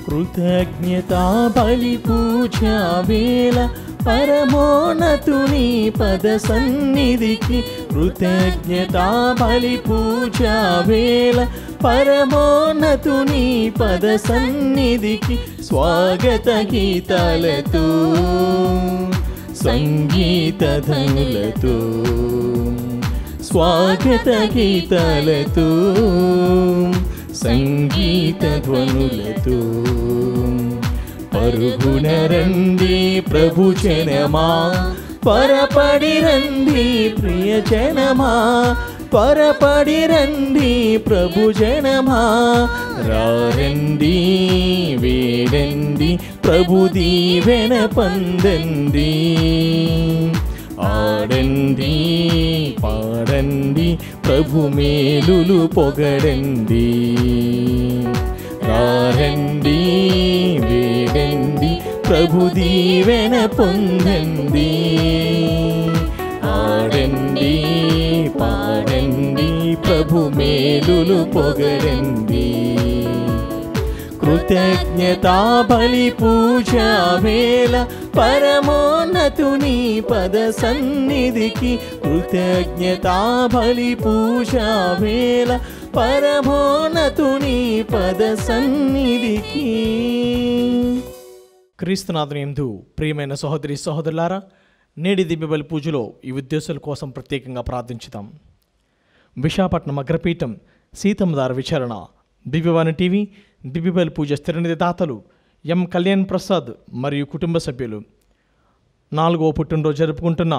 కృతజ్ఞతా బలి పూజా వేళ పరమోన్నతుని పద సన్నిధికి. కృతజ్ఞతా బలి పూజా వేళ పరమోన్నతుని పద సన్నిధికి. స్వాగత గీతాలతో సంగీత ధనులతో, స్వాగత గీతాలతో సంగీత ధ్వనులతో పరుగున రండి ప్రభు జనమా, పరపడి రండి ప్రియజనమా, పరపడి రండి ప్రభు జనమా. రండి వేడండి ప్రభు దీవెన పొందండి, ఆడండి పాడండి ప్రభు మేలులు పొగడండి. రండి వేడండి ప్రభు దీవెన పొందండి, ఆడండి పాడండి ప్రభు మేలులు పొగడండి. కృతజ్ఞతా బలి పూజా వేళ పరమోన్నతుని పద సన్నిధికి. కృతజ్ఞతా బలి పూజా వేళ పరమోన్నతుని పద సన్నిధికి. క్రీస్తునాథుని యందు ప్రియమైన సహోదరి సహోదరులారా, నేటి దివ్య బలి పూజలో ఈ ఉద్దేశాల కోసం ప్రత్యేకంగా ప్రార్థించుదాం. విశాఖపట్నం అగ్రపీఠం సీతమ్మదార విచారణ దివ్యవాణి టీవీ దివ్య బలి పూజ స్థిరనిధి దాతలు ఎం కళ్యాణ్ ప్రసాద్ మరియు కుటుంబ సభ్యులు 4వ పుట్టినరోజు జరుపుకుంటున్న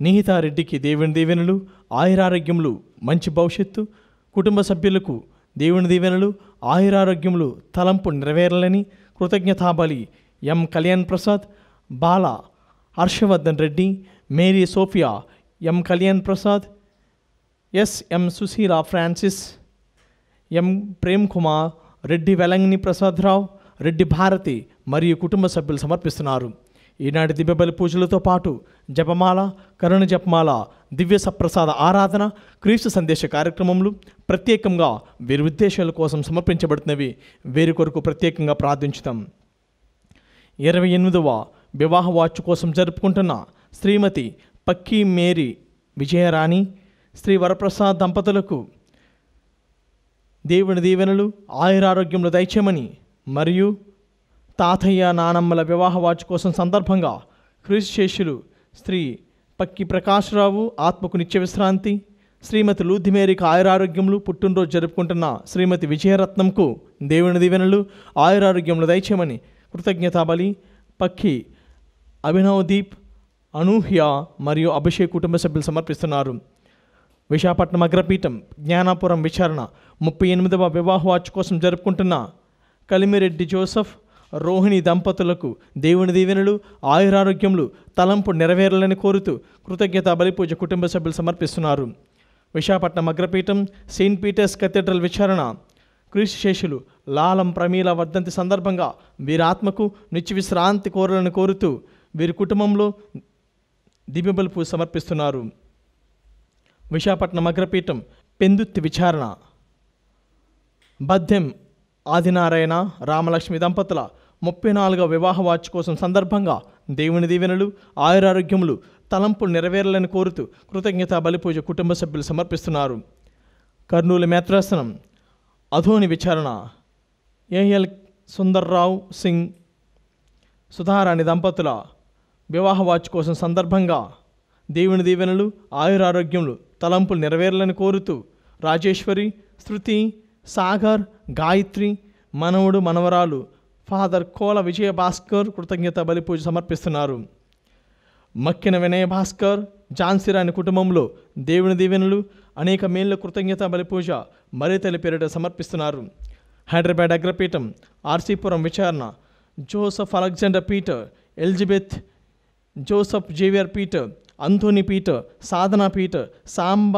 నిహితారెడ్డికి దేవుని దీవెనలు, ఆయురారోగ్యములు, మంచి భవిష్యత్తు. కుటుంబ సభ్యులకు దేవుని దీవెనలు, ఆయురారోగ్యములు, తలంపు నెరవేరాలని కృతజ్ఞతాబలి ఎం కళ్యాణ్ ప్రసాద్, బాల హర్షవర్ధన్ రెడ్డి, మేరీ సోఫియా, ఎం కళ్యాణ్ ప్రసాద్, ఎం సుశీల ఫ్రాన్సిస్, ఎం ప్రేమ్ కుమార్ రెడ్డి, వెలంగిని ప్రసాదరావు, రెడ్డి భారతి మరియు కుటుంబ సభ్యులు సమర్పిస్తున్నారు. ఈనాటి దివ్య బలి పూజలతో పాటు జపమాల, కరుణ జపమాల, దివ్య సప్రసాద ఆరాధన, క్రీస్తు సందేశ కార్యక్రమములు ప్రత్యేకంగా వీరి ఉద్దేశాల కోసం సమర్పించబడుతున్నవి. వీరి కొరకు ప్రత్యేకంగా ప్రార్థించుతాం. 28వ వివాహ వాచ్ కోసం జరుపుకుంటున్న శ్రీమతి పక్కీ మేరీ విజయరాణి, శ్రీ వరప్రసాద్ దంపతులకు దేవుని దీవెనలు, ఆయురారోగ్యములు దయచేయమని మరియు తాతయ్య నానమ్మల వివాహ వాచ్ కోసం సందర్భంగా క్రీస్తు శేషులు శ్రీ పక్కి ప్రకాశ్రావు ఆత్మకు నిత్య విశ్రాంతి, శ్రీమతి లూధిమేరికి ఆయురారోగ్యములు, పుట్టినరోజు జరుపుకుంటున్న శ్రీమతి విజయరత్నంకు దేవుని దీవెనలు, ఆయురారోగ్యములు దయచేయమని కృతజ్ఞతాబలి పక్కి అభినవ్ దీప్, అనూహ్య మరియు అభిషేక్ కుటుంబ సభ్యులు సమర్పిస్తున్నారు. విశాఖపట్నం అగ్రపీఠం జ్ఞానాపురం విచారణ 38వ వివాహ వాచ్ కోసం జరుపుకుంటున్న కలిమిరెడ్డి జోసఫ్, రోహిణి దంపతులకు దేవుని దీవెనలు, ఆయురారోగ్యములు, తలంపు నెరవేరాలని కోరుతూ కృతజ్ఞతా బలిపూజ కుటుంబ సభ్యులు సమర్పిస్తున్నారు. విశాఖపట్నం అగ్రపీఠం సెయింట్ పీటర్స్ కథీడ్రల్ విచారణ క్రీస్తు శేషులు లాలం ప్రమీల వర్ధంతి సందర్భంగా వీరి ఆత్మకు నిత్య విశ్రాంతి కోరాలని కోరుతూ వీరి కుటుంబంలో దివ్య బలి పూజ సమర్పిస్తున్నారు. విశాఖపట్నం అగ్రపీఠం పెందుత్తి విచారణ బద్దెం ఆదినారాయణ రామలక్ష్మి దంపతుల 34వ వివాహ వాచ్ కోసం సందర్భంగా దేవుని దీవెనలు, ఆయురారోగ్యములు, తలంపులు నెరవేరాలని కోరుతూ కృతజ్ఞతా బలిపూజ కుటుంబ సభ్యులు సమర్పిస్తున్నారు. కర్నూలు మేత్రాసనం అధోని విచారణ ఏఎల్ సుందర్రావు సింగ్, సుధారాణి దంపతుల వివాహ వాచ్ కోసం సందర్భంగా దేవుని దీవెనలు, ఆయురారోగ్యములు, తలంపులు నెరవేరాలని కోరుతూ రాజేశ్వరి, శృతి, సాగర్, గాయత్రి, మనవడు మనవరాలు ఫాదర్ కోల విజయ భాస్కర్ కృతజ్ఞత బలిపూజ సమర్పిస్తున్నారు. మక్కిన వినయ భాస్కర్, ఝాన్సీరాణి కుటుంబంలో దేవుని దీవెనలు, అనేక మేళ్ళ కృతజ్ఞత బలిపూజ మరితల్లి పేరిట సమర్పిస్తున్నారు. హైదరాబాద్ అగ్రపీఠం ఆర్సీపురం విచారణ Joseph Alexander Peter, Elizabeth, Joseph Xavier Peter, Anthony Peter, Sadhana Peter, Samba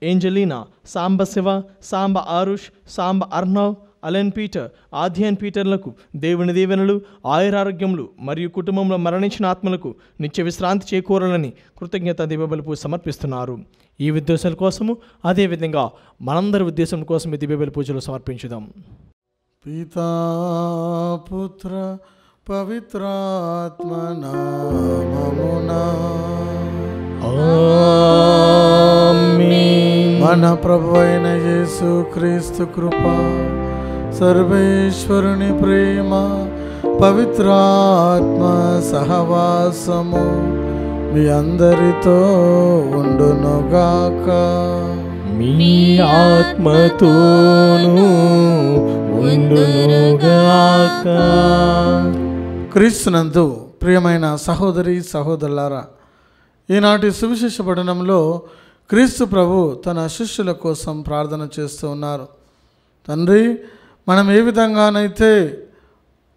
Angelina, Samba Shiva, Samba Aarush, Samba Arnav, Allen Peter, Aadhyan పీటర్లకు దేవుని దీవెనలు, ఆయురారోగ్యములు మరియు కుటుంబంలో మరణించిన ఆత్మలకు నిత్య విశ్రాంతి చేకూరాలని కృతజ్ఞత దివ్యబలి పూజ సమర్పిస్తున్నారు. ఈ ఉద్దేశాల కోసము అదేవిధంగా మనందరి ఉద్దేశం కోసం ఈ దివ్యబలి పూజలు సమర్పించుదాం. పితా పుత్ర పవిత్రాత్మ నామమునా ఆమేన్. మన ప్రభు అయిన యేసు క్రీస్తు కృప, సర్వేశ్వరుని ప్రేమ, పవిత్రాత్మ సహవాసము మీ అందరితో ఉండునుగాక. మీ ఆత్మతోనూ ఉండునుగాక. క్రీస్తునందు ప్రియమైన సహోదరి సహోదరులారా, ఈనాటి సువిశేష పఠనంలో క్రీస్తు ప్రభు తన శిష్యుల కోసం ప్రార్థన చేస్తూ ఉన్నారు. తండ్రి, మనం ఏ విధంగానైతే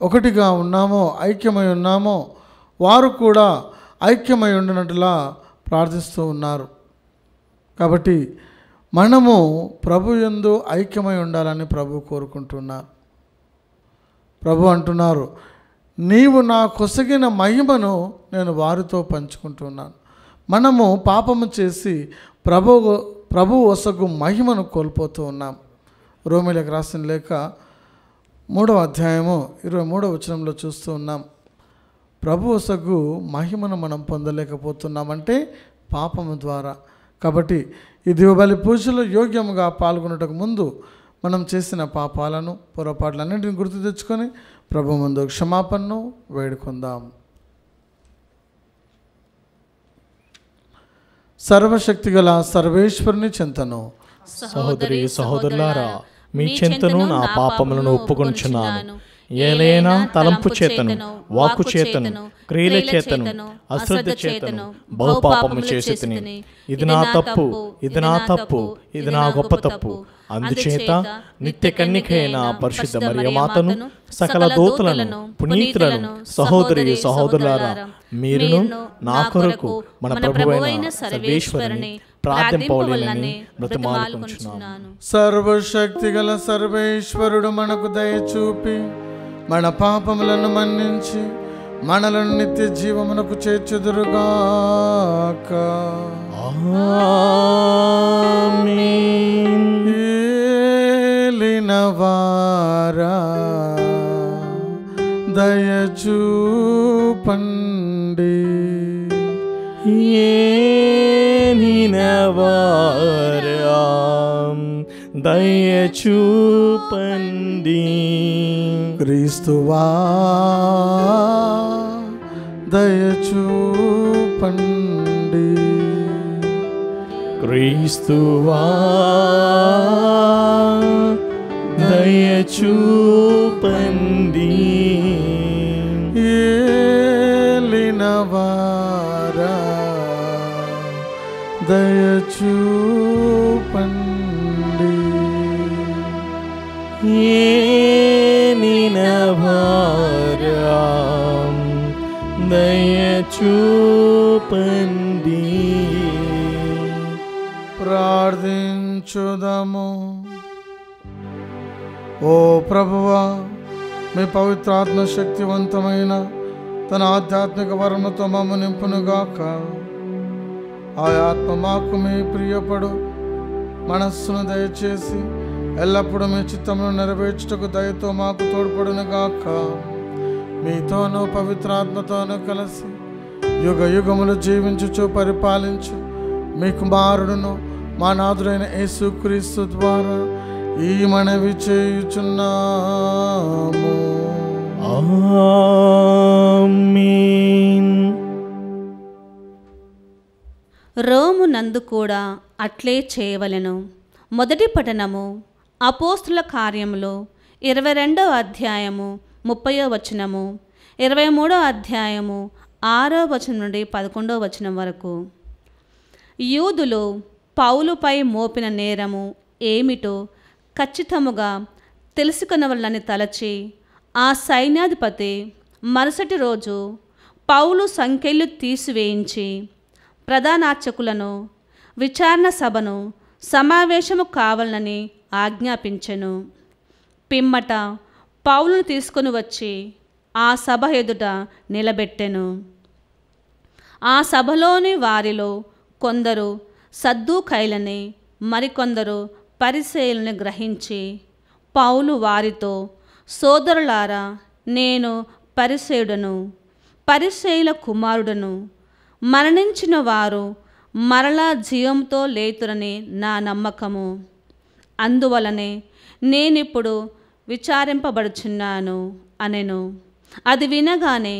ఒకటిగా ఉన్నామో, ఐక్యమై ఉన్నామో, వారు కూడా ఐక్యమై ఉండినట్లుగా ప్రార్థిస్తూ ఉన్నారు. కాబట్టి మనము ప్రభు యందు ఐక్యమై ఉండాలని ప్రభు కోరుకుంటున్నారు. ప్రభు అంటున్నారు, నీవు నా కొసగిన మహిమను నేను వారితో పంచుకుంటున్నాను. మనము పాపము చేసి ప్రభు ఒసగు మహిమను కోల్పోతూ ఉన్నాం. రోమీలకు రాసిన లేఖ 3వ అధ్యాయము 23వ వచనంలో చూస్తూ ఉన్నాం. ప్రభు ఒసగు మహిమను మనం పొందలేకపోతున్నామంటే పాపము ద్వారా. కాబట్టి ఈ దివబలి పూజలో యోగ్యముగా పాల్గొనటకు ముందు మనం చేసిన పాపాలను, పొరపాట్లన్నింటిని గుర్తు తెచ్చుకొని ప్రభు ముందు క్షమాపణను వేడుకుందాం. సర్వశక్తిగల సర్వేశ్వరుని చెంతను సహోదరి సహోదరులారా, మీ చెంతను నా పాపములను ఒప్పుకొనుచున్నాను. ఏలైనా తలంపు చేతను, వాక్కు చేతను, క్రియల చేతను, అశ్రద్ధ చేతను బహుపాపము చేసితిని. ఇది నా తప్పు, ఇది నా తప్పు, ఇది నా గొప్ప తప్పు. అందుచేత నిత్య కన్యకైన పరిశుద్ధ మరియమాతను, సకల దూతలను, పునీతులను, సహోదరి సహోదరులారా, మీరును నా కొరకు మన ప్రభువైన సర్వేశ్వరుని ప్రార్థింపవలెనని బ్రతిమాలుకొనుచున్నాను. సర్వశక్తిగల సర్వేశ్వరుడు మనకు దయ చూపి మన పాపములను మన్నించి మనలను నిత్య జీవమునకు చేర్చుదురుగాక. ఆమేన్. ఏలినవారా దయ చూపండి. ఏలినవారా దయ చూపండి. క్రీస్తువా దయ చూపండి. క్రీస్తువా దయ చూపండి. ఏలినవారా దయ చూపండి. ఏలినవారా దయ చూపండి. ప్రార్థించుదము. ఓ ప్రభువా, మీ పవిత్రాత్మ శక్తివంతమైన తన ఆధ్యాత్మిక వరముతో మమ్మ నింపునుగాక. ఆ ఆత్మ మాకు మీ ప్రియపడు మనస్సును దయచేసి ఎల్లప్పుడూ మీ చిత్తమును నెరవేర్చుటకు దయతో మాకు తోడ్పడునుగాక. మీతోనూ పవిత్రాత్మతోనూ కలిసి యుగ యుగములు జీవించుచు పరిపాలించు మీ కుమారుడును మా నాథుడైన యేసుక్రీస్తు ద్వారా ఈ మనవి చేయుచున్నాము. ఆమేన్. రోము నందు కూడా అట్లే చేయవలెను. మొదటి పఠనము అపోస్తుల కార్యములు 22వ అధ్యాయము 30వ వచనము, 23వ అధ్యాయము 6వ వచనం నుండి 11వ వచనం వరకు. యూదులు పౌలుపై మోపిన నేరము ఏమిటో ఖచ్చితముగా తెలుసుకొనవలనని తలచి ఆ సైన్యాధిపతి మరుసటి రోజు పౌలు సంకెళ్ళు తీసివేయించి ప్రధానార్చకులను, విచారణ సభను సమావేశము కావాలని ఆజ్ఞాపించెను. పిమ్మట పౌలును తీసుకొని వచ్చి ఆ సభ ఎదుట నిలబెట్టెను. ఆ సభలోని వారిలో కొందరు సద్దూకైలని, మరికొందరు పరిసయ్యులని గ్రహించి పౌలు వారితో సోదరులారా, నేను పరిసేయుడను, పరిసేయుల కుమారుడను. మరణించిన వారు మరలా జీవంతో లేతురని నా నమ్మకము. అందువలనే నేనిప్పుడు విచారింపబడుచున్నాను అనెను. అది వినగానే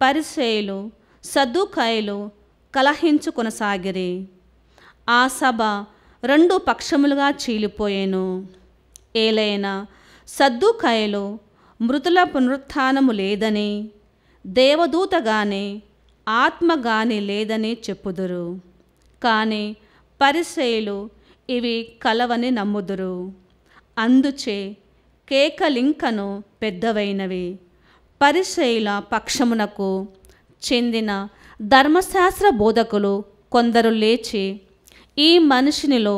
పరిసేయులు సద్దూకాయులు కలహించుకొనసాగిరి. ఆ సభ 2 పక్షములుగా చీలిపోయెను. ఏలైనా సద్దూకాయులు మృతుల పునరుత్థానము లేదని, దేవదూత గాని ఆత్మ గాని లేదని చెప్పుదురు. కానీ పరిసేయులు ఇవి కలవని నమ్ముదురు. అందుచే కేకలింకను పెద్దవైనవి. పరిసేయుల పక్షమునకు చెందిన ధర్మశాస్త్ర బోధకులు కొందరు లేచి, ఈ మనిషినిలో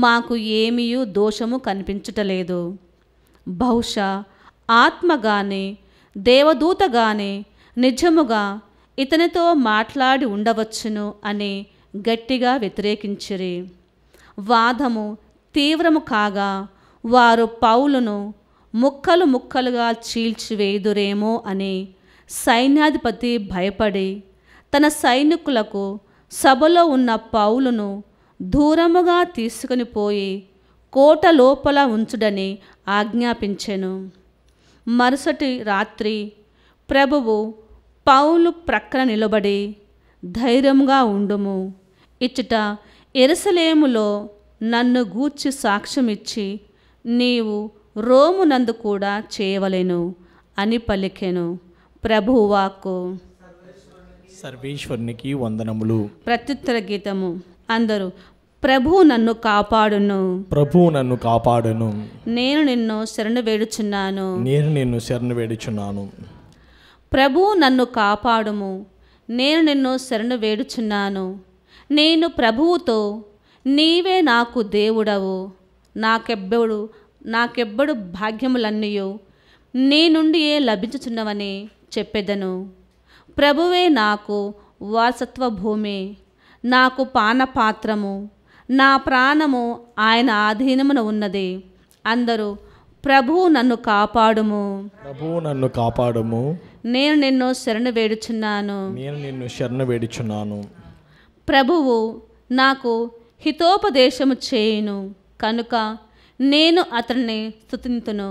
మాకు ఏమీయూ దోషము కనిపించటలేదు. బహుశా ఆత్మ గాని దేవదూత గాని నిజముగా ఇతనితో మాట్లాడి ఉండవచ్చును అని గట్టిగా వ్యతిరేకించిరి. వాదము తీవ్రము కాగా వారు పౌలును ముక్కలు ముక్కలుగా చీల్చివేయుదురేమో అని సైన్యాధిపతి భయపడి తన సైనికులకు సభలో ఉన్న పౌలును దూరముగా తీసుకుని పోయి కోట లోపల ఉంచుడని ఆజ్ఞాపించెను. మరుసటి రాత్రి ప్రభువు పౌలు ప్రక్కన నిలబడి, ధైర్యంగా ఉండుము, ఇచ్చట యెరూషలేములో నన్ను గూర్చి సాక్ష్యమిచ్చి నీవు రోమునందు కూడా చేయవలెను అని పలికెను. ప్రభువు వాక్కు. సర్వేశ్వరునికి వందనములు. ప్రత్యుత్తర గీతము. అందరూ ప్రభువు నన్ను కాపాడును, ప్రభువు నన్ను కాపాడును, నేను నిన్ను శరణు వేడుచున్నాను. నేను నిన్ను శరణు వేడుచున్నాను. ప్రభువు నన్ను కాపాడుము, నేను నిన్ను శరణు వేడుచున్నాను. నేను ప్రభువుతో, నీవే నాకు దేవుడవు, నాకెబ్బడు భాగ్యములన్నీయు నీ నుండియే లభించుచున్నవని చెప్పెదను. ప్రభువే నాకు వారసత్వ భూమి, నాకు పానపాత్రము, నా ప్రాణము ఆయన ఆధీనమున ఉన్నది. అందరూ ప్రభువు నన్ను కాపాడుము, ప్రభువు నన్ను కాపాడుము, నేను నిన్ను శరణు వేడుచున్నాను. నేను నిన్ను శరణు వేడుచున్నాను. ప్రభువు నాకు హితోపదేశము చేయును కనుక నేను అతన్ని స్తుతింతును.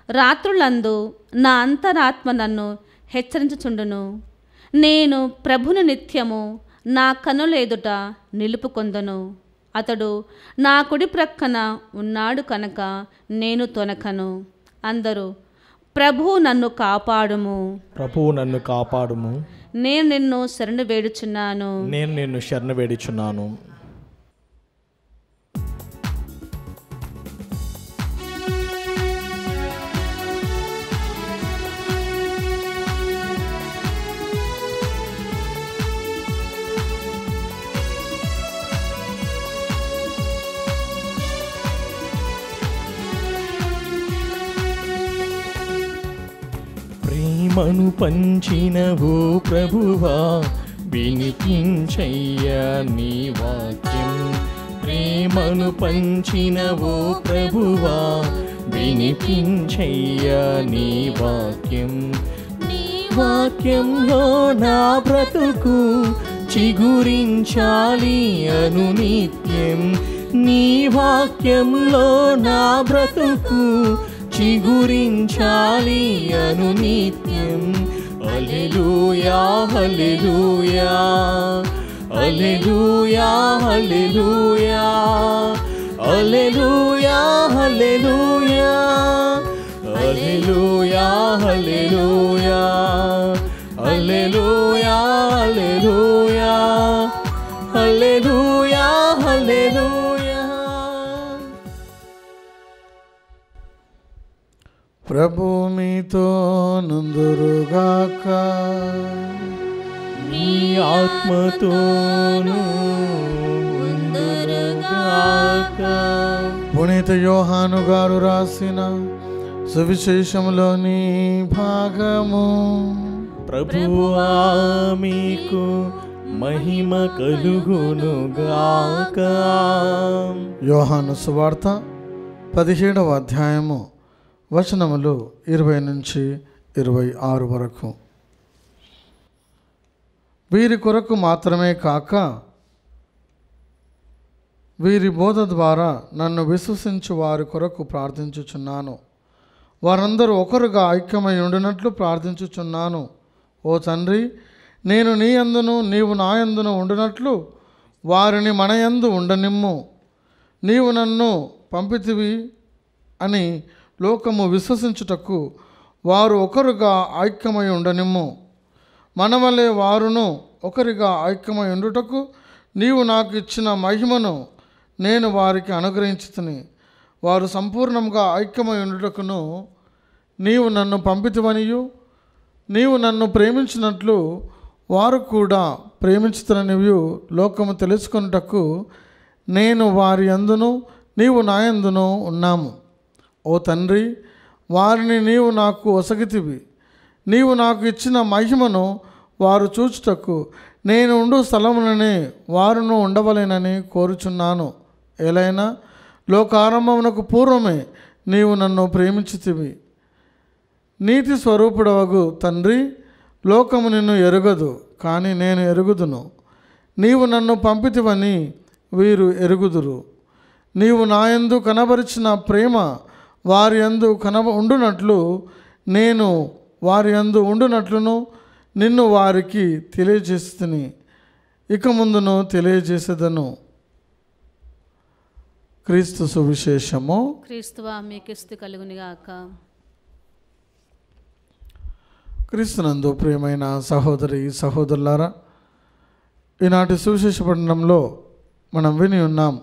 రాత్రులందు నా అంతరాత్మ నన్ను హెచ్చరించుచుండును. నేను ప్రభుని నిత్యము నా కనుల ఎదుట నిలుపుకొందును. అతడు నా కుడి ప్రక్కన ఉన్నాడు కనుక నేను తొనకను. అందరూ ప్రభువు నన్ను కాపాడుము, ప్రభువు నన్ను కాపాడుము, నేను నిన్ను శరణు వేడుచున్నాను. నేను నిన్ను శరణు వేడుచున్నాను. ప్రేమను పంచినవో ప్రభువా, వినిపించయ్యా నీ వాక్యం. ప్రేమను పంచినవో ప్రభువా, వినిపించయ్యా నీ వాక్యం. నీ వాక్యంలో నా బ్రతుకు చిగురించాలి అను నిత్యం. నీ వాక్యంలో నా బ్రతుకు చిగురించాలి అను నిత్యం. హల్లెలూయా హల్లెలూయా హల్లెలూయా హల్లెలూయా హల్లెలూయా హల్లెలూయా హల్లెలూయా హల్లెలూయా హల్లెలూయా హల్లెలూయా హల్లెలూయా హల్లెలూయా. ప్రభు మీతో నందురుగాక, నీ ఆత్మతోను ఉందురుగాక. పునీత యోహాను గారు రాసిన సువిశేషంలోని భాగము. ప్రభువా మీకు మహిమ కలుగునుగాక. యోహాను సువార్త 17వ అధ్యాయము వచనములు 20 నుంచి 26 వరకు. వీరి కొరకు మాత్రమే కాక వీరి బోధ ద్వారా నన్ను విశ్వసించు వారి కొరకు ప్రార్థించుచున్నాను. వారందరూ ఒకరుగా ఐక్యమై ఉండినట్లు ప్రార్థించుచున్నాను. ఓ తండ్రి, నేను నీ యందును నీవు నా యందును ఉండినట్లు వారిని మన యందు ఉండనిమ్ము. నీవు నన్ను పంపితివి అని లోకము విశ్వసించుటకు వారు ఒకరుగా ఐక్యమై ఉండనిమ్ము. మన వలె వారును ఒకరిగా ఐక్యమై ఉండుటకు నీవు నాకు ఇచ్చిన మహిమను నేను వారికి అనుగ్రహించుతుని. వారు సంపూర్ణంగా ఐక్యమై ఉండుటకును నీవు నన్ను పంపితివనియు నీవు నన్ను ప్రేమించినట్లు వారు కూడా ప్రేమించుతున్ననియు లోకము తెలుసుకొనుటకు నేను వారి యందును నీవు నా యందును ఉన్నాము. ఓ తండ్రి, వారిని నీవు నాకు ఒసగితివి. నీవు నాకు ఇచ్చిన మహిమను వారు చూచుటకు నేను ఉండు స్థలముననే వారును ఉండవలేనని కోరుచున్నాను. ఏలైనా లోకారంభమునకు పూర్వమే నీవు నన్ను ప్రేమించితివి. నీతి స్వరూపుడవగు తండ్రి, లోకము నిన్ను ఎరుగదు, కానీ నేను ఎరుగుదును. నీవు నన్ను పంపితివని వీరు ఎరుగుదురు. నీవు నాయందు కనబరిచిన ప్రేమ వారి యందు ఉండునట్లు నేను వారి యందు ఉండునట్లును నిన్ను వారికి తెలియజేస్తుని, ఇక ముందును తెలియజేసేదను. క్రీస్తు సువిశేషము. క్రీస్తువా మీకు స్తుతి కలుగునుగాక. క్రీస్తునందు ప్రియమైన సహోదరి సహోదరులారా, ఈనాటి సువిశేష పఠనంలో మనం విని ఉన్నాం,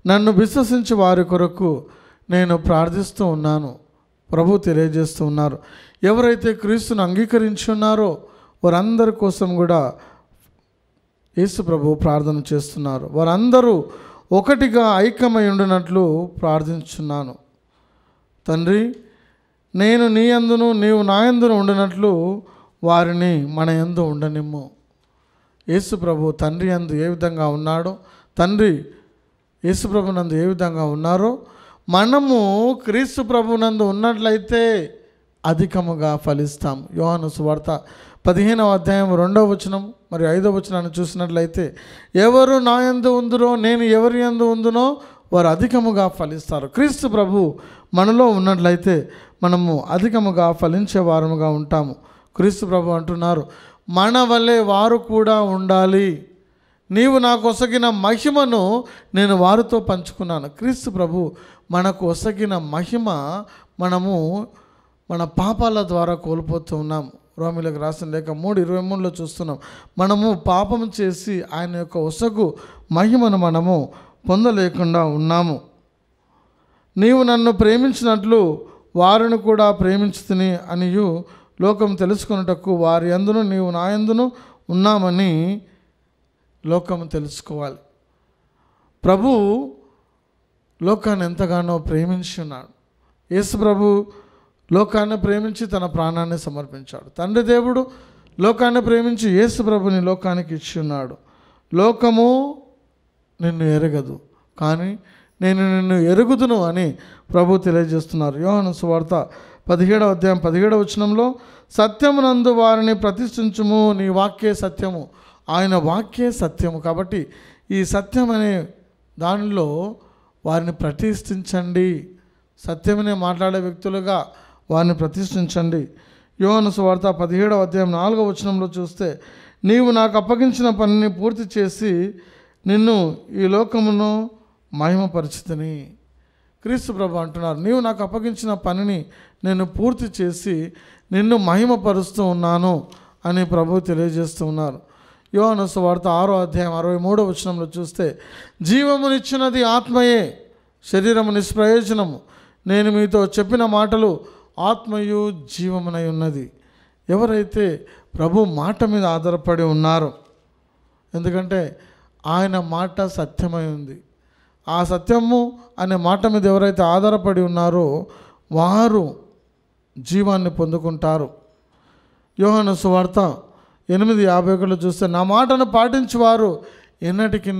నన్ను విశ్వసించి వారి కొరకు నేను ప్రార్థిస్తూ ఉన్నాను. ప్రభు తెలియజేస్తూ ఉన్నారు, ఎవరైతే క్రీస్తును అంగీకరించి ఉన్నారో వారందరి కోసం కూడా యేసు ప్రభు ప్రార్థన చేస్తున్నారు. వారందరూ ఒకటిగా ఐక్యమై ఉండినట్లు ప్రార్థించున్నాను. తండ్రి, నేను నీ యందును నీవు నా యందును ఉండినట్లు వారిని మన యందు ఉండనిమ్ము. యేసు ప్రభు తండ్రి యందు ఏ విధంగా ఉన్నాడో, తండ్రి యేసు ప్రభు నందు ఏ విధంగా ఉన్నారో మనము క్రీస్తు ప్రభు నందు ఉన్నట్లయితే అధికముగా ఫలిస్తాం. యోహాను సువార్త 15వ అధ్యాయం 2వ వచనం మరియు 5వ వచనాన్ని చూసినట్లయితే, ఎవరు నా యందు ఉందురో నేను ఎవరి యందు ఉందునో వారు అధికముగా ఫలిస్తారు. క్రీస్తు ప్రభు మనలో ఉన్నట్లయితే మనము అధికముగా ఫలించే వారముగా ఉంటాము. క్రీస్తు ప్రభు అంటున్నారు, మన వల్లే వారు కూడా ఉండాలి. నీవు నాకు ఒసగిన మహిమను నేను వారితో పంచుకున్నాను. క్రీస్తు ప్రభు మనకు ఒసగిన మహిమ మనము మన పాపాల ద్వారా కోల్పోతూ ఉన్నాం. రోమీయులకు రాసిన లేఖ 3:23లో చూస్తున్నాం, మనము పాపం చేసి ఆయన యొక్క ఒసగు మహిమను మనము పొందలేకుండా ఉన్నాము. నీవు నన్ను ప్రేమించినట్లు వారిని కూడా ప్రేమించుతుని అనియు లోకం తెలుసుకొనుటకు వారి యందును నీవు నా యందును ఉన్నామని లోకం తెలుసుకోవాలి. ప్రభు లోకాన్ని ఎంతగానో ప్రేమించి ఉన్నాడు. యేసు ప్రభు లోకాన్ని ప్రేమించి తన ప్రాణాన్ని సమర్పించాడు. తండ్రి దేవుడు లోకాన్ని ప్రేమించి యేసు ప్రభుని లోకానికి ఇచ్చి ఉన్నాడు. లోకము నిన్ను ఎరగదు, కానీ నేను నిన్ను ఎరుగుదును అని ప్రభు తెలియజేస్తున్నారు. యోహాను సువార్త 17వ అధ్యాయం 17వ వచనంలో, సత్యమునందు వారిని ప్రతిష్ఠించుము, నీ వాక్యే సత్యము. ఆయన వాక్యే సత్యము. కాబట్టి ఈ సత్యం అనే దానిలో వారిని ప్రతిష్ఠించండి. సత్యమనే మాట్లాడే వ్యక్తులుగా వారిని ప్రతిష్ఠించండి. యోహాను సువార్త 17వ అధ్యాయం 4వ వచనంలో చూస్తే, నీవు నాకు అప్పగించిన పనిని పూర్తి చేసి నిన్ను ఈ లోకమును మహిమపరిచితిని. క్రీస్తు ప్రభు అంటున్నారు, నీవు నాకు అప్పగించిన పనిని నేను పూర్తి చేసి నిన్ను మహిమపరుస్తూ ఉన్నాను అని ప్రభు తెలియజేస్తూ ఉన్నారు. యోహాను సువార్త 6వ అధ్యాయం 63వ వచనంలో చూస్తే, జీవమునిచ్చినది ఆత్మయే, శరీరము నిష్ప్రయోజనము. నేను మీతో చెప్పిన మాటలు ఆత్మయు జీవమునై ఉన్నది. ఎవరైతే ప్రభు మాట మీద ఆధారపడి ఉన్నారో, ఎందుకంటే ఆయన మాట సత్యమై ఉంది, ఆ సత్యము అనే మాట మీద ఎవరైతే ఆధారపడి ఉన్నారో వారు జీవాన్ని పొందుకుంటారు. యోహాను సువార్త 8:51 చూస్తే, నా మాటను పాటించువారు ఎన్నటికి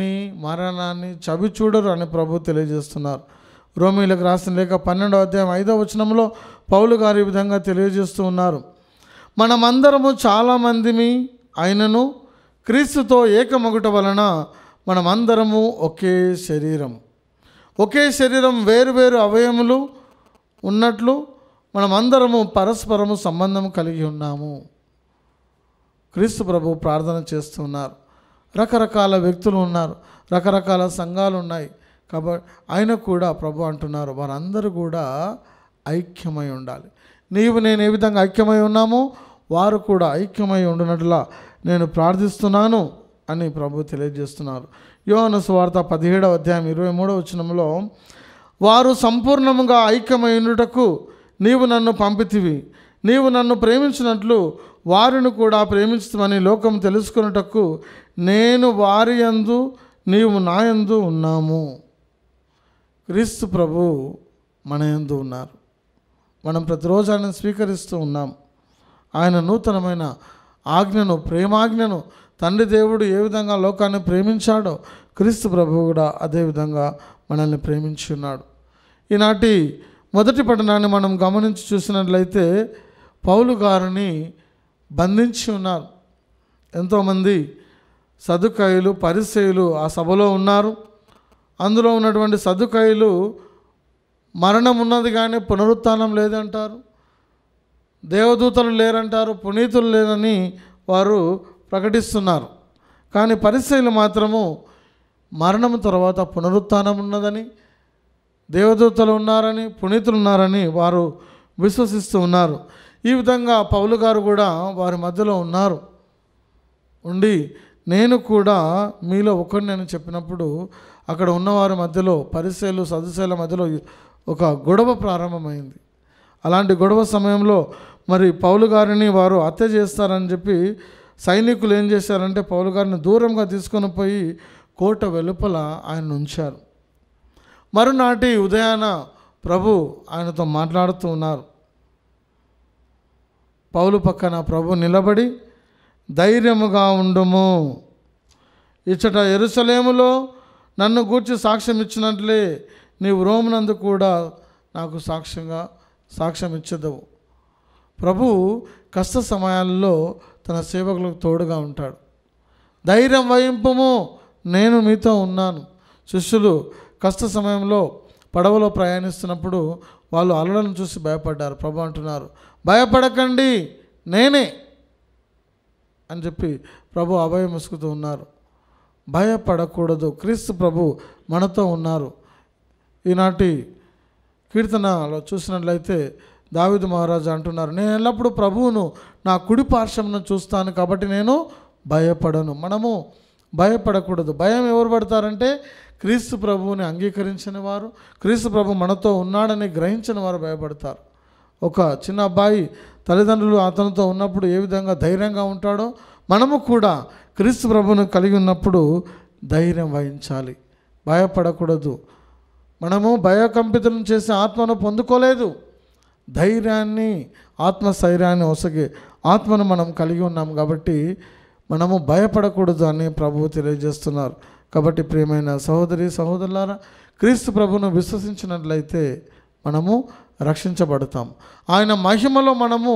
మరణాన్ని చవి చూడరు అని ప్రభు తెలియజేస్తున్నారు. రోమీలకు రాసిన లేఖ 12వ అధ్యాయం 5వ వచనంలో పౌలు గారు ఈ విధంగా తెలియజేస్తూ ఉన్నారు. మనమందరము చాలామందిమి అయినను క్రీస్తుతో ఏకమగుట వలన మనమందరము ఒకే శరీరం. ఒకే శరీరం వేరు అవయములు ఉన్నట్లు మనమందరము పరస్పరము సంబంధం కలిగి ఉన్నాము. క్రీస్తు ప్రభు ప్రార్థన చేస్తున్నారు. రకరకాల వ్యక్తులు ఉన్నారు, రకరకాల సంఘాలు ఉన్నాయి. కాబట్టి ఆయన కూడా ప్రభు అంటున్నారు వారందరూ కూడా ఐక్యమై ఉండాలి. నీవు నేను ఏ విధంగా ఐక్యమై ఉన్నామో వారు కూడా ఐక్యమై ఉండినట్లా నేను ప్రార్థిస్తున్నాను అని ప్రభు తెలియజేస్తున్నారు. యోహాను సువార్త 17వ అధ్యాయం 23వ వచనంలో వారు సంపూర్ణముగా ఐక్యమై ఉండుటకు నీవు నన్ను పంపితివి, నీవు నన్ను ప్రేమించినట్లు వారిని కూడా ప్రేమించుతామని లోకం తెలుసుకున్నటకు నేను వారి యందు నీవు నా యందు ఉన్నాము. క్రీస్తు ప్రభు మన యందు ఉన్నారు. మనం ప్రతిరోజు ఆయన స్వీకరిస్తూ ఉన్నాం. ఆయన నూతనమైన ఆజ్ఞను, ప్రేమాజ్ఞను తండ్రి దేవుడు ఏ విధంగా లోకాన్ని ప్రేమించాడో క్రీస్తు ప్రభు కూడా అదేవిధంగా మనల్ని ప్రేమించి ఉన్నాడు. ఈనాటి మొదటి పట్టణాన్ని మనం గమనించి చూసినట్లయితే పౌలు గారిని బంధించి ఉన్నారు. ఎంతోమంది సదుకాయులు, పరిసయ్యులు ఆ సభలో ఉన్నారు. అందులో ఉన్నటువంటి సదుకాయులు మరణం ఉన్నది కానీ పునరుత్థానం లేదంటారు, దేవదూతలు లేరంటారు, పునీతులు లేరని వారు ప్రకటిస్తున్నారు. కానీ పరిసయ్యులు మాత్రము మరణం తర్వాత పునరుత్థానం ఉన్నదని, దేవదూతలు ఉన్నారని, పునీతులు ఉన్నారని వారు విశ్వసిస్తూ ఉన్నారు. ఈ విధంగా పౌలు గారు కూడా వారి మధ్యలో ఉన్నారు. ఉండి నేను కూడా మీలో ఒకరిని అని చెప్పినప్పుడు అక్కడ ఉన్నవారి మధ్యలో పరిసయ్యులు సదుసేయుల మధ్యలో ఒక గొడవ ప్రారంభమైంది. అలాంటి గొడవ సమయంలో మరి పౌలు గారిని వారు హత్య చేస్తారని చెప్పి సైనికులు ఏం చేశారంటే పౌలు గారిని దూరంగా తీసుకొని పోయి కోట వెలుపల ఆయన ఉంచారు. మరునాటి ఉదయాన ప్రభు ఆయనతో మాట్లాడుతూ ఉన్నారు. పౌలు పక్కన ప్రభు నిలబడి ధైర్యముగా ఉండుము, ఇచ్చట యెరూషలేములో నన్ను గూర్చి సాక్ష్యం ఇచ్చినట్లే నీవు రోమునందు కూడా నాకు సాక్ష్యం ఇచ్చేదవు. ప్రభు కష్ట సమయాల్లో తన సేవకులకు తోడుగా ఉంటాడు. ధైర్యం వహింపుము, నేను మీతో ఉన్నాను. శిష్యులు కష్ట సమయంలో పడవలో ప్రయాణిస్తున్నప్పుడు వాళ్ళు అలలను చూసి భయపడ్డారు. ప్రభు అంటున్నారు భయపడకండి నేనే అని చెప్పి ప్రభు అభయం ఇసుకుతూ ఉన్నారు. భయపడకూడదు, క్రీస్తు ప్రభు మనతో ఉన్నారు. ఈనాటి కీర్తనలో చూసినట్లయితే దావీదు మహారాజు అంటున్నారు నేను ఎల్లప్పుడూ ప్రభువును నా కుడి పార్శ్వమును చూస్తాను కాబట్టి నేను భయపడను. మనము భయపడకూడదు. భయం ఎవరు పడతారంటే క్రీస్తు ప్రభువుని అంగీకరించిన వారు, క్రీస్తు ప్రభు మనతో ఉన్నాడని గ్రహించిన వారు భయపడతారు. ఒక చిన్న అబ్బాయి తల్లిదండ్రులు అతనితో ఉన్నప్పుడు ఏ విధంగా ధైర్యంగా ఉంటాడో మనము కూడా క్రీస్తు ప్రభువును కలిగి ఉన్నప్పుడు ధైర్యం వహించాలి, భయపడకూడదు. మనము భయకంపితులను చేసే ఆత్మను పొందుకోలేదు. ధైర్యాన్ని, ఆత్మస్థైర్యాన్ని ఒసగే ఆత్మను మనం కలిగి ఉన్నాం కాబట్టి మనము భయపడకూడదు అని ప్రభువు తెలియజేస్తున్నారు. కాబట్టి ప్రియమైన సహోదరి సహోదరులారా, క్రీస్తు ప్రభువును విశ్వసించినట్లయితే మనము రక్షించబడతాం. ఆయన మహిమలో మనము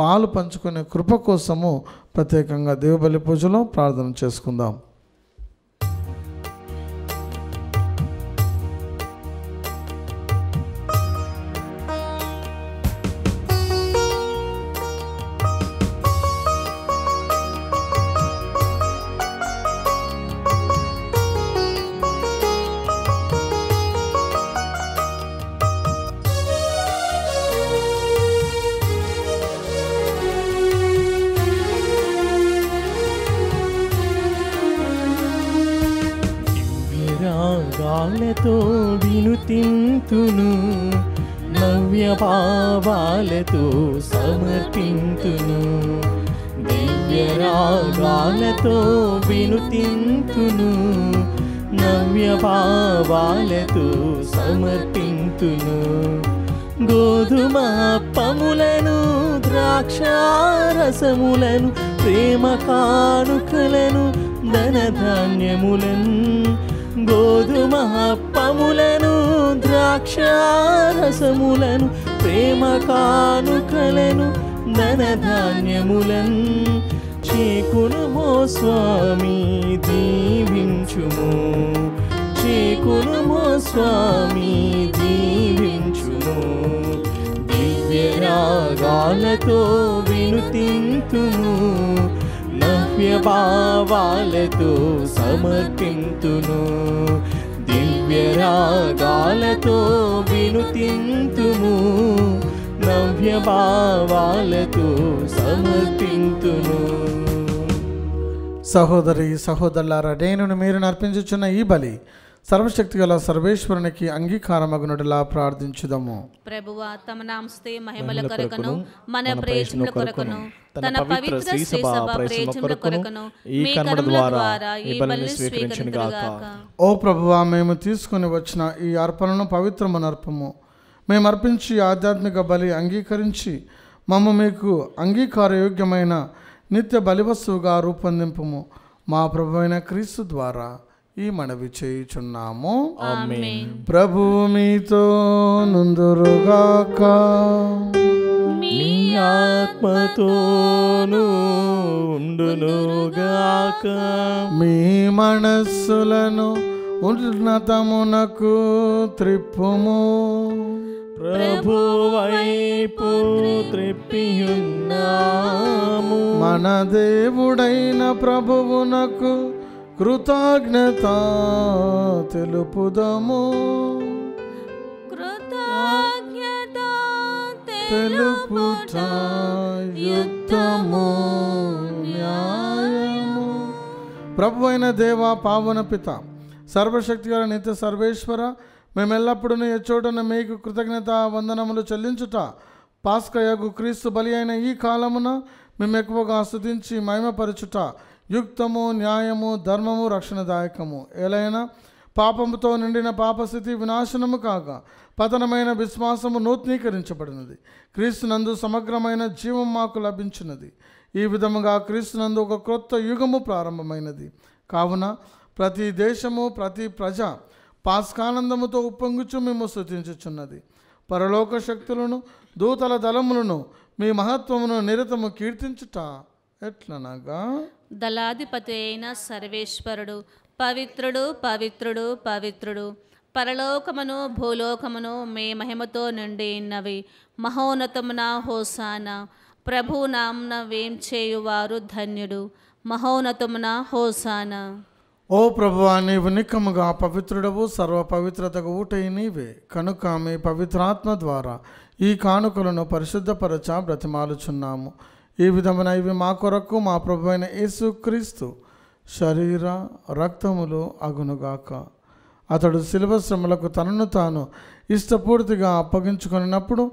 పాలు పంచుకునే కృప కోసము ప్రత్యేకంగా దేవుబలి పూజలో ప్రార్థన చేసుకుందాం. రాగాలతో వినుతింతును, నవ్య భావాలతో సమర్పింతును. దివ్య రాగాలతో వినుతింతును, నవ్య భావాలతో సమర్పింతును. గోధుమ పములను, ద్రాక్షారసములను, ప్రేమ కానుకలను, ధనధాన్యములను, గోధుమ అప్పములను ద్రాక్షారసములను ప్రేమ కానుకలను ధనధాన్యములను చేకునుమో స్వామి దీవించుము. చేకునుమో స్వామి దీవించుము. దివ్య రాగాలతో వినుతింతును, నవ్య భావాలతో సమర్పింతును. దివ్య రాగాలతో వినుతింతుము, నవ్య భావాలతో సమర్పింతును. సహోదరి సహోదరులారా, నేను మీరు అర్పించుచున్న ఈ బలి సర్వశక్తి గల సర్వేశ్వరునికి అంగీకారమగునట్లా ప్రార్థించుదాము. ప్రభువా తమ నామస్తే మహిమల కొరకును మన ప్రయోజనముల కొరకును తన పవిత్ర శ్రీ సభ ప్రయోజనముల కొరకును మీ కర్మల ద్వారా ఈ బలిని స్వీకరించుగాక. ఓ ప్రభువా, మేము తీసుకుని వచ్చిన ఈ అర్పణను పవిత్రము నర్పము. మేము అర్పించి ఆధ్యాత్మిక బలి అంగీకరించి మమ్మ మీకు అంగీకారయోగ్యమైన నిత్య బలివస్తువుగా రూపొందింపుము. మా ప్రభువైన క్రీస్తు ద్వారా ఈ మనవి చేయుచున్నాము. ఆమేన్. ప్రభువు మీతో నుందురుగాక. మీ ఆత్మతోను ఉండునుగాక. మీ మనస్సులను ఉన్నతమునకు త్రిప్పుము. ప్రభు వైపు త్రిప్పియున్నాము. మన దేవుడైన ప్రభువునకు కృతజ్ఞత తెలుపుదము. కృతజ్ఞత తెలుపుట యుక్తము న్యాయము. ప్రభువైన దేవ, పావన పిత, సర్వశక్తి గల నిత్య సర్వేశ్వర, మేమెల్లప్పుడూ ఎచ్చోటన మీకు కృతజ్ఞత వందనములు చెల్లించుట పాస్కయగు క్రీస్తు బలి అయిన ఈ కాలమున మేము ఎక్కువగా స్తుతించి మహిమపరచుట యుక్తము న్యాయము ధర్మము రక్షణదాయకము. ఎలైనా పాపముతో నిండిన పాపస్థితి వినాశనము కాగా పతనమైన విశ్వాసము నూతనీకరించబడినది. క్రీస్తునందు సమగ్రమైన జీవం మాకు లభించినది. ఈ విధముగా క్రీస్తునందు ఒక క్రొత్త యుగము ప్రారంభమైనది. కావున ప్రతి దేశము ప్రతి ప్రజ పాస్కానందముతో ఉప్పొంగుచు మేము స్తుతించుచున్నది. పరలోక శక్తులను దూతల దళములను మీ మహత్వమును నిరతము కీర్తించుట ఎట్లనగా, దళాధిపతి అయిన సర్వేశ్వరుడు పవిత్రుడు పవిత్రుడు పవిత్రుడు, పరలోకమును భూలోకమును మీ మహిమతో నిండి ఉన్నవి. మహోన్నతమున హోసానా, ప్రభు నామున వేం చేయువారు ధన్యుడు. మహోన్నతమున హోసానా. ఓ ప్రభువా, నీవు నిక్కముగా పవిత్రుడవు, సర్వ పవిత్రతకు ఊటై నీవే. కనుక మీ పవిత్రాత్మ ద్వారా ఈ కానుకలను పరిశుద్ధపరచ బ్రతిమాలుచున్నాము. ఈ విధమున ఇవి మా కొరకు మా ప్రభువైన యేసుక్రీస్తు శరీర రక్తములు అగునుగాక. అతడు శిలువ శ్రమలకు తనను తాను ఇష్టపూర్తిగా అప్పగించుకున్నప్పుడు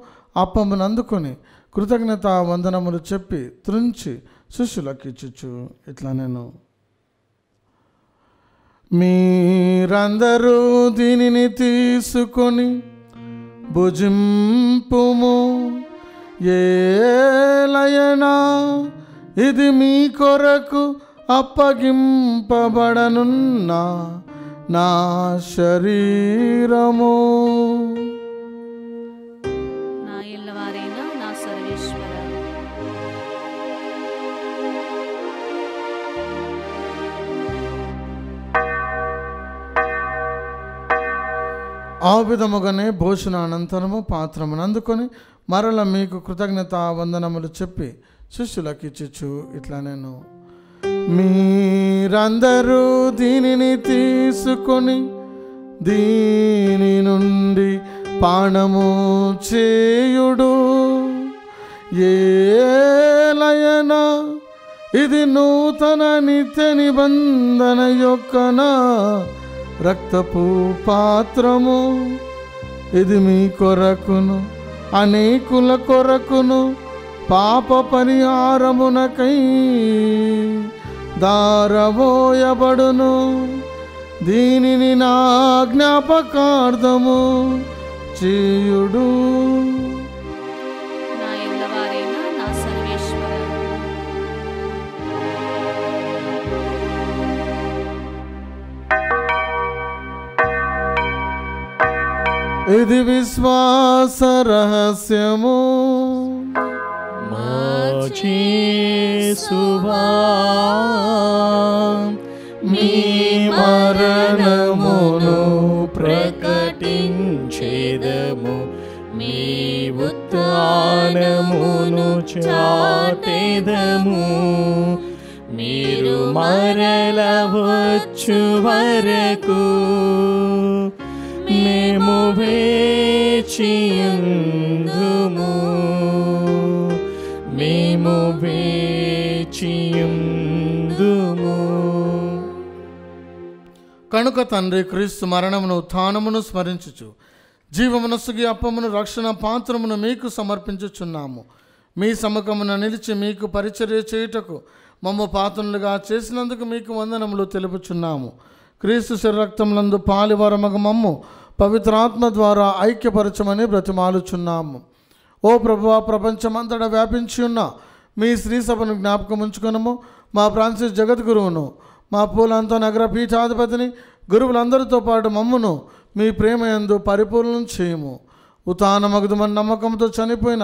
అప్పమును అందుకొని కృతజ్ఞత వందనములు చెప్పి త్రుంచి శిష్యులకు ఇచ్చుచు ఇట్లా, నేను మీరందరూ దీనిని తీసుకొని భుజింపుము. ఏలయనా ఇది మీ కొరకు అప్పగింపబడనున్న నా శరీరము. నా ఇల్లవారైన నా సర్వేశ్వర. ఆ విధముగానే భోజన అనంతరము పాత్రమును అందుకొని మరల మీకు కృతజ్ఞత వందనములు చెప్పి శిష్యులకు ఇచ్చుచు ఇట్లా, నేను మీరందరూ దీనిని తీసుకొని దీని నుండి పానము చేయుడు. ఏలయనా ఇది నూతన నిత్య నిబంధన యొక్క నా రక్తపు పాత్రము. ఇది మీ కొరకును అనేకుల కొరకును పాప పరిహారమునకై దారబోయబడును. దీనిని నా జ్ఞాపకార్థము చేయుడు. నా ఇల్లవారైన నా సర్వేశ్వర. ఇది విశ్వాస రహస్యము. మా యేసువా మీ మరణమును ప్రకటించెదము, మీ ఉత్థానమును చాటెదము. మీరు మరల వచ్చు వరకు మేము వేచియుందుము, మేము వేచియుందుము. కనుక తండ్రి క్రీస్తు మరణమును ఉత్థానమును స్మరించుచు జీవమునసుగి అప్పమును రక్షణ పాత్రమును మీకు సమర్పించుచున్నాము. మీ సముఖమున నిలిచి మీకు పరిచర్య చేయుటకు మమ్ము పాత్రలుగా చేసినందుకు మీకు వందనములు తెలుపుచున్నాము. క్రీస్తు శరీరక్తములందు పాలివరమగ మమ్ము పవిత్రాత్మ ద్వారా ఐక్యపరచమని బ్రతిమాలుచున్నాము. ఓ ప్రభువా, ప్రపంచమంతటా వ్యాపించి ఉన్న మీ శ్రీ సభను జ్ఞాపకం ఉంచుకొనము. మా ఫ్రాన్సిస్ జగద్గురువును, మా పూలంత నగర పీఠాధిపతిని, గురువులందరితో పాటు మమ్మును మీ ప్రేమయందు పరిపూర్ణం చేయము. ఉతానమగుదమని నమ్మకంతో చనిపోయిన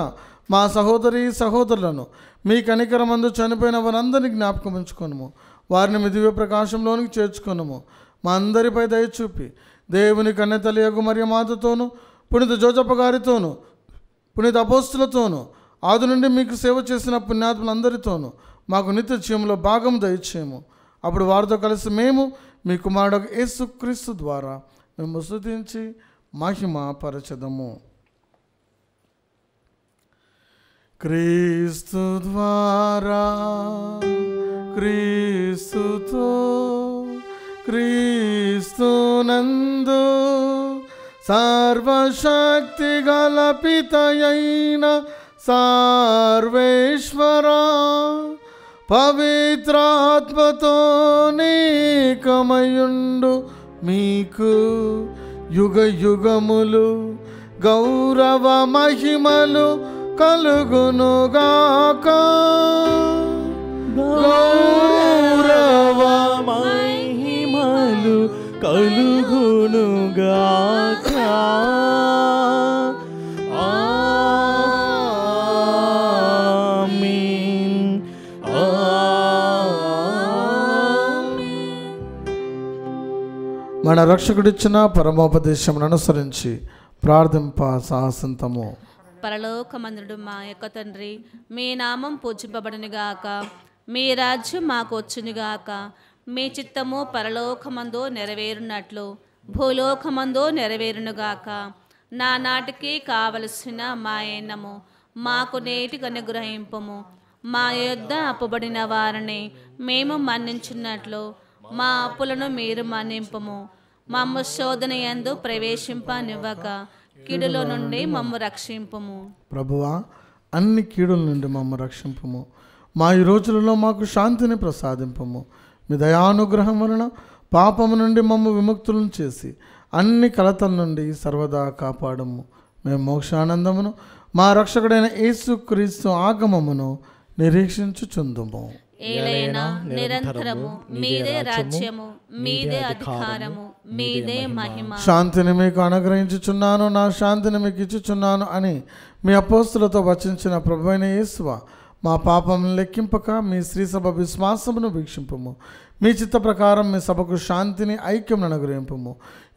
మా సహోదరి సహోదరులను, మీ కనికరమందు చనిపోయిన వారందరినీ జ్ఞాపకం ఉంచుకొనము. వారిని మీ దివ్య ప్రకాశంలోనికి చేర్చుకొనము. మా అందరిపై దయ చూపి దేవుని కన్నెతల్లి యగు మరియమాతతోను, పునీత జోజప్ప గారితోను, పునీత అపోస్తులతోను, ఆది నుండి మీకు సేవ చేసిన పుణ్యాత్ములందరితోనూ మాకు నిత్య జీవంలో భాగం దయచేయము. అప్పుడు వారితో కలిసి మేము మీ కుమారుడు యేసుక్రీస్తు ద్వారా మేము స్తుతించి మహిమ పరచదము. క్రీస్తు ద్వారా, క్రీస్తుతో, క్రీస్తునందు సర్వశక్తి గల పితయైన సర్వేశ్వరా, పవిత్రాత్మతో నీకమయుండు మీకు యుగ యుగములు గౌరవ మహిమలు కలుగునుగాక. గౌరవ మహిమలు కలుగునుగాక. ఆమేన్. మన రక్షకుడిచ్చిన పరమోపదేశమును అనుసరించి ప్రార్థింప సాహసింతము. పరలోకమందుడు మా యొక్క తండ్రి, మీ నామం పూజింపబడునుగాక, మీ రాజ్యం మాకు వచ్చునుగాక, మీ చిత్తము పరలోకమందు నెరవేరునట్లు భూలోకమందు నెరవేరునుగాక. నానాటికి కావలసిన మా ఎన్నము మాకు నేటికి అనుగ్రహింపము. మా యొద్ద అప్పుబడిన వారిని మేము మన్నించున్నట్లు మా అప్పులను మీరు మన్నింపము. మమ్ము శోధన యందు ప్రవేశింపనివ్వక కీడులో నుండి మమ్ము రక్షింపము. ప్రభువా, అన్ని కీడుల నుండి మమ్ము రక్షింపము. మా ఈ రోజులలో మాకు శాంతిని ప్రసాదింపము. మీ దయానుగ్రహం వలన పాపము నుండి మమ్ము విముక్తులను చేసి అన్ని కలతల నుండి సర్వదా కాపాడము. మేము మోక్షానందమును మా రక్షకుడైన యేసుక్రీస్తు ఆగమమును నిరీక్షించుచుందుము. ఏలైనా నిరంతరము మీదే రాజ్యము, మీదే అధికారము, మీదే మహిమ. శాంతిని మీకు అనుగ్రహించుచున్నాను, నా శాంతిని మీకు ఇచ్చుచున్నాను అని మీ అపోస్తులతో వచించిన ప్రభువైన యేసువా, మా పాపం లెక్కింపక మీ శ్రీ సభ విశ్వాసమును వీక్షింపము. మీ చిత్త ప్రకారం మీ సభకు శాంతిని ఐక్యం అనుగ్రహింపము.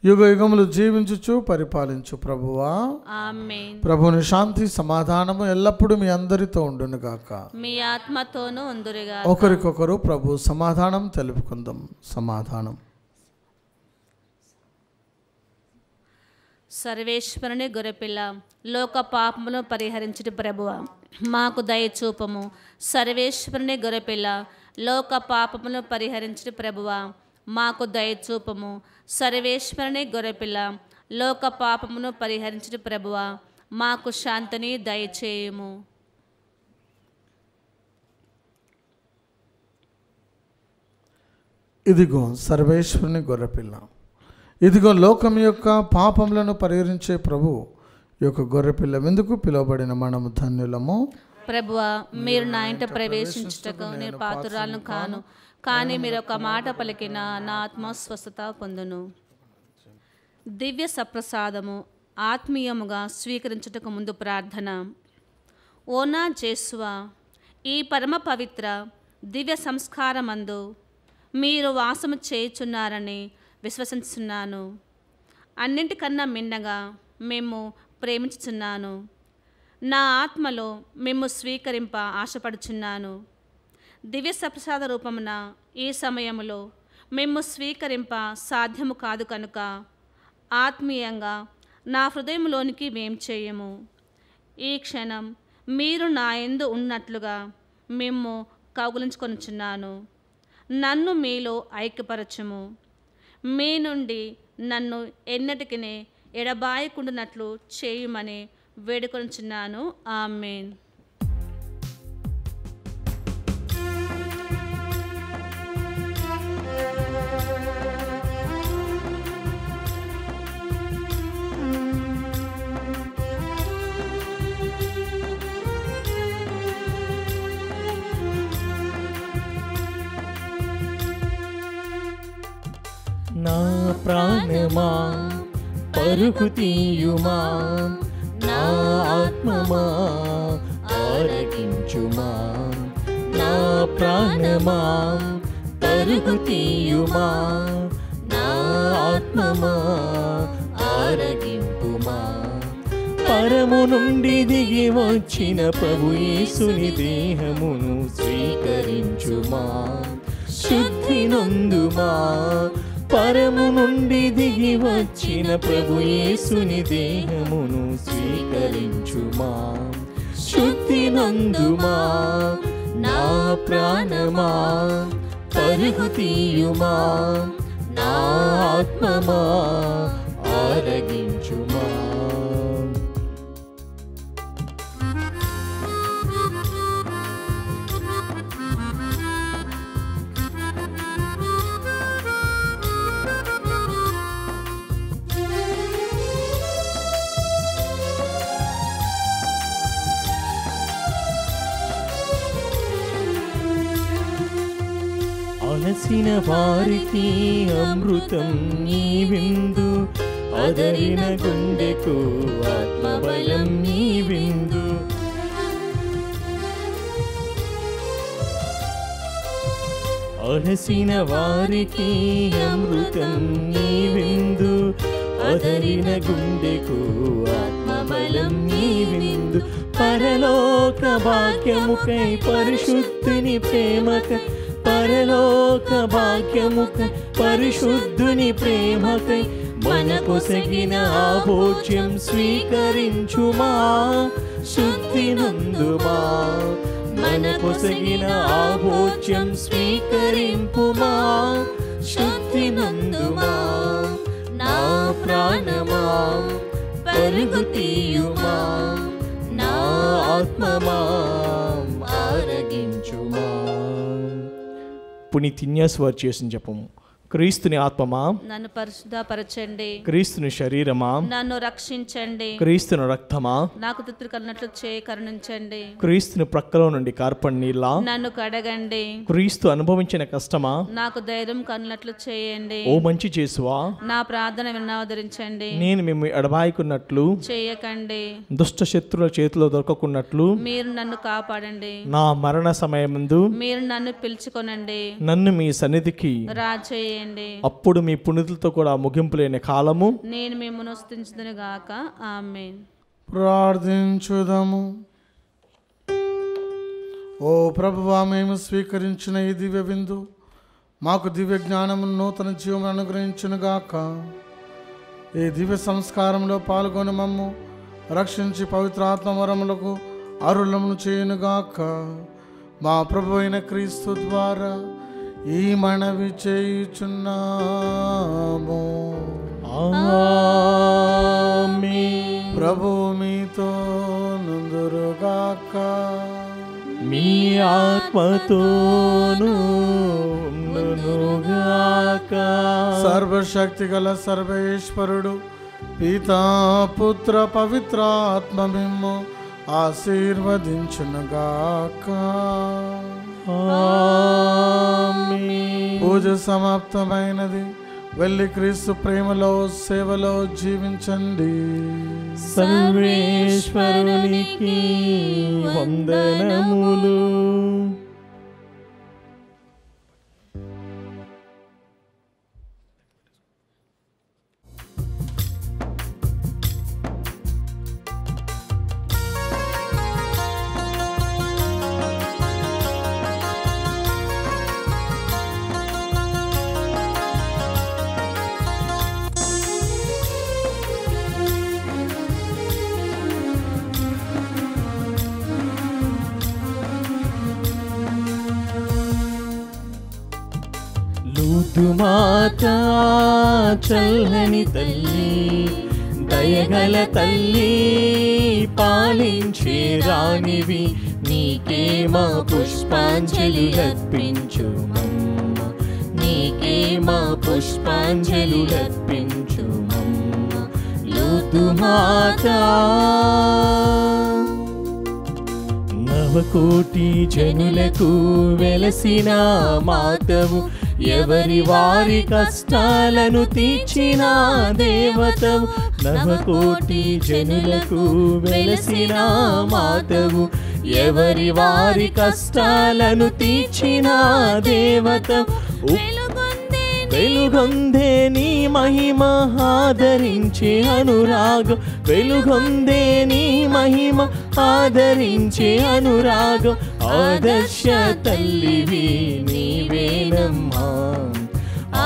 యుగ యుగములు జీవించుచు పరిపాలించు ప్రభువా. ఆమేన్. ప్రభుని శాంతి సమాధానము ఎల్లప్పుడూ మీ అందరితో ఉండునుగాక. మీ ఆత్మతోనూ ఉందురుగా. ఒకరికొకరు ప్రభు సమాధానం తెలుపుకుందాం. సమాధానం. సర్వేశ్వరుని గొర్రెపిల్ల, లోక పాపమును పరిహరించుట ప్రభువ, మాకు దయచూపము. సర్వేశ్వరుని గొర్రెపిల్ల, లోక పాపమును పరిహరించుట ప్రభువ, మాకు దయచూపము. సర్వేశ్వరుని గొర్రెపిల్ల, లోక పాపమును పరిహరించుట ప్రభువ, మాకు శాంతిని దయచేయుము. ఇదిగో సర్వేశ్వరుని గొర్రెపిల్ల, ఇదిగో లోకం యొక్క పాపములను పరిహరించే ప్రభు యొక్క గొర్రెపిల్ల ఎందుకు పిలువబడిన మనము ధన్యులము. ప్రభువా, మీరు నా ఇంట ప్రవేశించుటకు నేను పాత్రురాలను కాను, కానీ మీరు ఒక మాట పలికిన నా ఆత్మ స్వస్థత పొందును. దివ్య సప్రసాదము ఆత్మీయముగా స్వీకరించుటకు ముందు ప్రార్థన. ఓ నా జేసువా, ఈ పరమ పవిత్ర దివ్య సంస్కారమందు మీరు వాసము చేయుచున్నారని విశ్వసిస్తున్నాను. అన్నింటికన్నా మిన్నగా మేము ప్రేమించుచున్నాను. నా ఆత్మలో మేము స్వీకరింప ఆశపడుచున్నాను. దివ్య సప్రసాద రూపమున ఈ సమయములో మేము స్వీకరింప సాధ్యము కాదు కనుక ఆత్మీయంగా నా హృదయంలోనికి మేం చేయము. ఈ క్షణం మీరు నా యందు ఉన్నట్లుగా మేము కౌగులించుకొనుచున్నాను. నన్ను మీలో ఐక్యపరచుము. మీ నుండి నన్ను ఎన్నటికి ఎడబాయకుండానట్లు చేయుమని వేడుకొనుచున్నాను. ఆమేన్. నా ప్రాణమా పరుగు తీయుమా, నా ఆత్మమా ఆరగించుమా. నా ప్రాణమా పరుగు తీయుమా, నా ఆత్మమా ఆరగింపుమా. పరము నుండి దిగి వచ్చిన ప్రభు యేసుని దేహమును స్వీకరించుమా, శుద్ధి నొందుమా. పరము నుండి దిగి వచ్చిన ప్రభు యేసుని దేహమును స్వీకరించుమా, శుద్ధి నందుమా. నా ప్రాణమా పరుగు తీయుమా, నా ఆత్మమా ఆరగించుమా. అలసిన వారికి అమృతం నీ విందు, అదరిన గుండెకు ఆత్మబలం నీ విందు. అలసిన వారికి అమృతం నీ విందు, అదరిన గుండెకు ఆత్మబలం నీ విందు. పరలోక భాగ్యముకై పరిశుద్ధుని ప్రేమకై, పరలోక భాగ్యముకై పరిశుద్ధుని ప్రేమకై మనకొసగిన ఆ భోజ్యం స్వీకరించుమా, శుద్ధి నందుమా. మనకొసగిన ఆ భోజ్యం స్వీకరింపుమా, శుద్ధి నందుమా. నా ప్రాణమా పరుగు తీయుమా, నా ఆత్మమా ఆరగించుమా. పునీతిన్యాస్ వారు చేసిన జపము. క్రీస్తుని ఆత్మమా నన్ను పరిశుద్ధపరచండి, క్రీస్తుని శరీరమా నన్ను రక్షించండి, క్రీస్తుని రక్తమా నాకు తృప్తి కలిగినట్లు చేయి కరుణించండి. క్రీస్తుని ప్రక్కలో నుండి కార్పడి నీళ్ళ నన్ను కడగండి, క్రీస్తు అనుభవించిన కష్టమా నాకు ధైర్యం కలిగినట్లు చేయండి. ఓ మంచి చేసువా, నా ప్రార్థన వినవదరించండి, నేను మేము ఎడబాయకున్నట్లు చేయకండి. దుష్ట శత్రుల చేతిలో దొరకకున్నట్లు మీరు నన్ను కాపాడండి, నా మరణ సమయమందు మీరు నన్ను పిలుచుకొనండి, నన్ను మీ సన్నిధికి రాచేయండి. అప్పుడు మీ పుణితులతో కూడా ముగింపు లేని కాలము నేను మిమ్మల్ని స్తుతించుదును గాక. ఆమేన్. ప్రార్థించుదాము. ఓ ప్రభువా, మేము స్వీకరించిన ఈ దివ్య విందు మాకు దివ్య జ్ఞానము నూతన జీవమును అనుగ్రహించునుగాక. ఈ దివ్య సంస్కారంలో పాల్గొని మమ్ము రక్షించి పవిత్రాత్మ వరములకు అరులమును చేయునుగాక. మా ప్రభు అయిన క్రీస్తు ద్వారా ఈ మనవి చేయుచున్నాము. ఆమేన్. ప్రభు మీతో నుందురుగాక. మీ ఆత్మతోను ఉండునుగాక. సర్వశక్తి గల సర్వేశ్వరుడు పితా పుత్ర పవిత్రాత్మ మిమ్ము ఆశీర్వదించునుగాక. ఆమేన్. పూజ సమాప్తమైనది. వెళ్ళి క్రీస్తు ప్రేమలో సేవలో జీవించండి. సర్వేశ్వరునికి వందనములు. మాతా చల్లని తల్లి, దయగల తల్లి, పాలించే రాణివి, నీకే మా పుష్పాంజలులర్పించుమమ్మ, నీకే మా పుష్పాంజలులర్పించుమమ్మ. లూదు మాతా నవకోటి జనులకు వెలసిన మాతవు, ఎవరి వారి కష్టాలను తీర్చిన దేవతవు. నవకోటి జనులకు వెలసిన మాతవు, ఎవరి వారి కష్టాలను తీర్చిన దేవతవు. వెలుగొందే నీ మహిమ ఆదరించే అనురాగం, వెలుగొందే నీ మహిమ ఆదరించే అనురాగం. ఆదర్శ తల్లివి నీవేనమ్మా,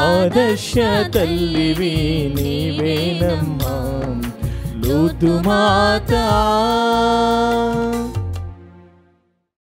ఆదర్శ తల్లివి నీవేనమ్మా. లూదు మాతా